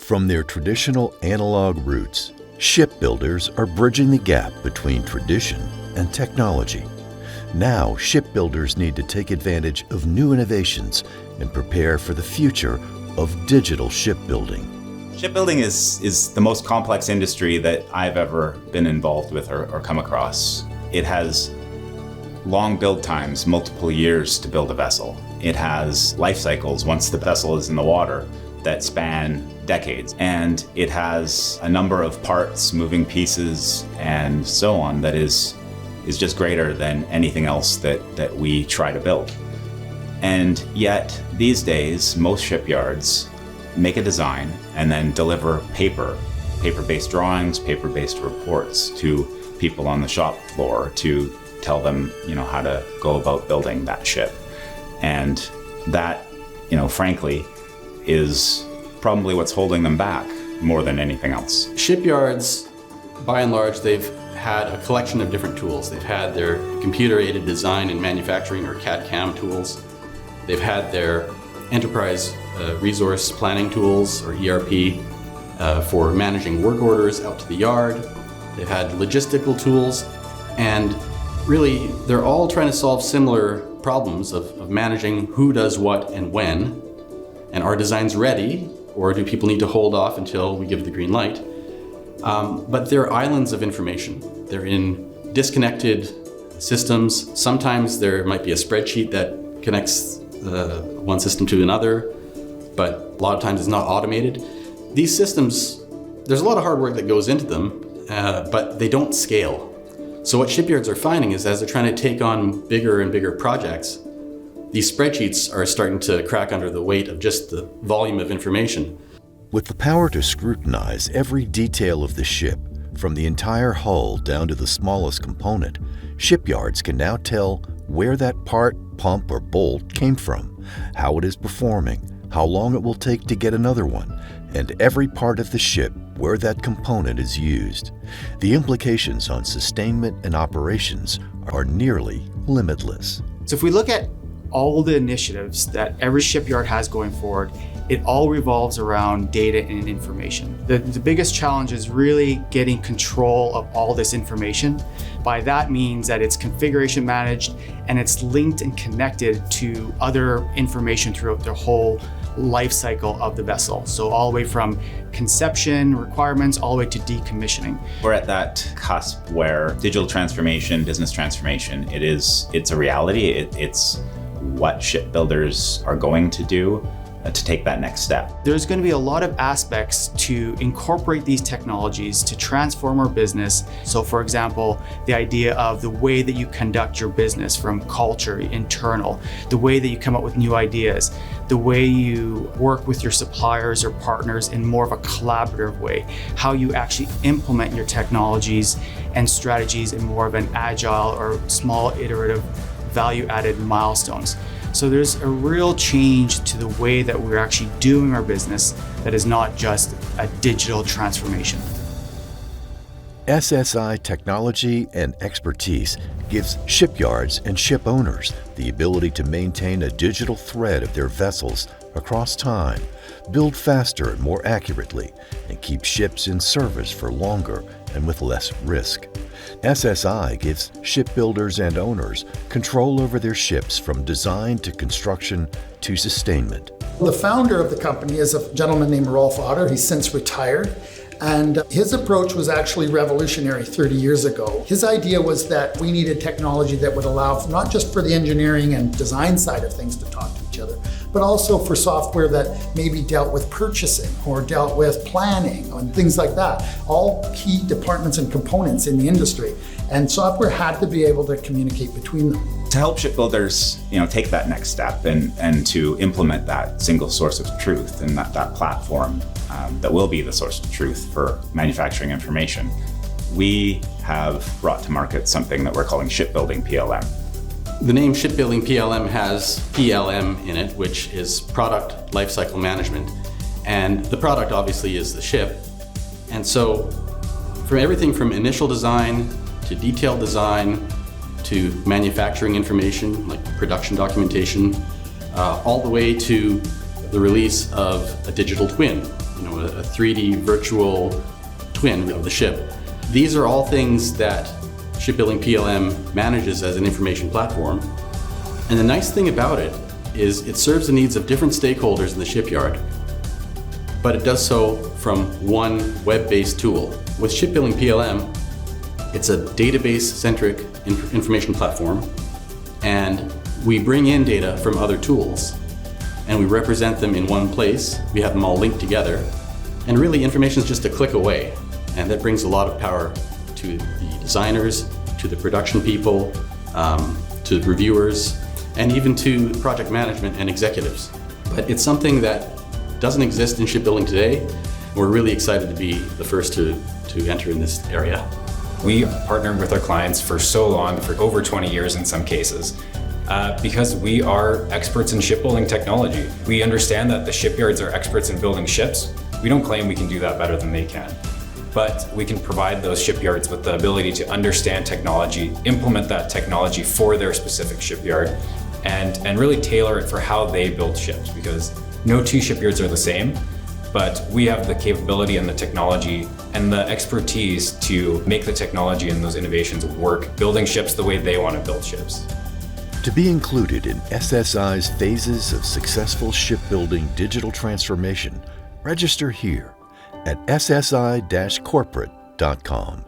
From their traditional analog roots, shipbuilders are bridging the gap between tradition and technology. Now, shipbuilders need to take advantage of new innovations and prepare for the future of digital shipbuilding. Shipbuilding is the most complex industry that I've ever been involved with or come across. It has long build times, multiple years to build a vessel. It has life cycles once the vessel is in the water that span decades. And it has a number of parts, moving pieces, and so on that is just greater than anything else that we try to build. And yet, these days, most shipyards make a design and then deliver paper-based drawings, paper-based reports to people on the shop floor to tell them, how to go about building that ship. And that, frankly, is probably what's holding them back more than anything else. Shipyards, by and large, they've had a collection of different tools. They've had their computer-aided design and manufacturing, or CAD/CAM tools. They've had their enterprise resource planning tools, or ERP, for managing work orders out to the yard. They've had logistical tools, and really, they're all trying to solve similar problems of managing who does what and when, and are designs ready, or do people need to hold off until we give the green light? But they're islands of information. They're in disconnected systems. Sometimes there might be a spreadsheet that connects one system to another, but a lot of times it's not automated. These systems, there's a lot of hard work that goes into them, but they don't scale. So what shipyards are finding is as they're trying to take on bigger and bigger projects, these spreadsheets are starting to crack under the weight of just the volume of information. With the power to scrutinize every detail of the ship, from the entire hull down to the smallest component, shipyards can now tell where that part, pump, or bolt came from, how it is performing, how long it will take to get another one, and every part of the ship where that component is used. The implications on sustainment and operations are nearly limitless. So if we look at all the initiatives that every shipyard has going forward, it all revolves around data and information. The biggest challenge is really getting control of all this information. By that means that it's configuration managed and it's linked and connected to other information throughout the whole life cycle of the vessel. So all the way from conception requirements all the way to decommissioning. We're at that cusp where digital transformation, business transformation, it's a reality. It's what shipbuilders are going to do to take that next step. There's going to be a lot of aspects to incorporate these technologies to transform our business. So for example, the idea of the way that you conduct your business, from culture, internal, the way that you come up with new ideas, the way you work with your suppliers or partners in more of a collaborative way, how you actually implement your technologies and strategies in more of an agile or small iterative value-added milestones. So there's a real change to the way that we're actually doing our business that is not just a digital transformation. SSI technology and expertise gives shipyards and ship owners the ability to maintain a digital thread of their vessels across time, build faster and more accurately, and keep ships in service for longer and with less risk. SSI gives shipbuilders and owners control over their ships from design to construction to sustainment. The founder of the company is a gentleman named Rolf Otter. He's since retired. And his approach was actually revolutionary 30 years ago. His idea was that we needed technology that would allow not just for the engineering and design side of things to talk to each other, but also for software that maybe dealt with purchasing or dealt with planning and things like that. All key departments and components in the industry. And software had to be able to communicate between them. To help shipbuilders, take that next step and to implement that single source of truth and that platform that will be the source of truth for manufacturing information, we have brought to market something that we're calling Shipbuilding PLM. The name Shipbuilding PLM has PLM in it, which is Product Lifecycle Management. And the product obviously is the ship. And so from everything from initial design to detailed design to manufacturing information like production documentation, all the way to the release of a digital twin a 3D virtual twin of the ship. These are all things that Shipbuilding PLM manages as an information platform. And the nice thing about it is it serves the needs of different stakeholders in the shipyard, but it does so from one web-based tool. With Shipbuilding PLM, it's a database-centric information platform, and we bring in data from other tools, and we represent them in one place. We have them all linked together, and really information is just a click away, and that brings a lot of power to the designers, to the production people, to the reviewers, and even to project management and executives. But it's something that doesn't exist in shipbuilding today. We're really excited to be the first to enter in this area. We partnered with our clients for so long, for over 20 years in some cases, because we are experts in shipbuilding technology. We understand that the shipyards are experts in building ships. We don't claim we can do that better than they can, but we can provide those shipyards with the ability to understand technology, implement that technology for their specific shipyard, and really tailor it for how they build ships, because no two shipyards are the same, but we have the capability and the technology and the expertise to make the technology and those innovations work, building ships the way they want to build ships. To be included in SSI's phases of successful shipbuilding digital transformation, register here at ssi-corporate.com.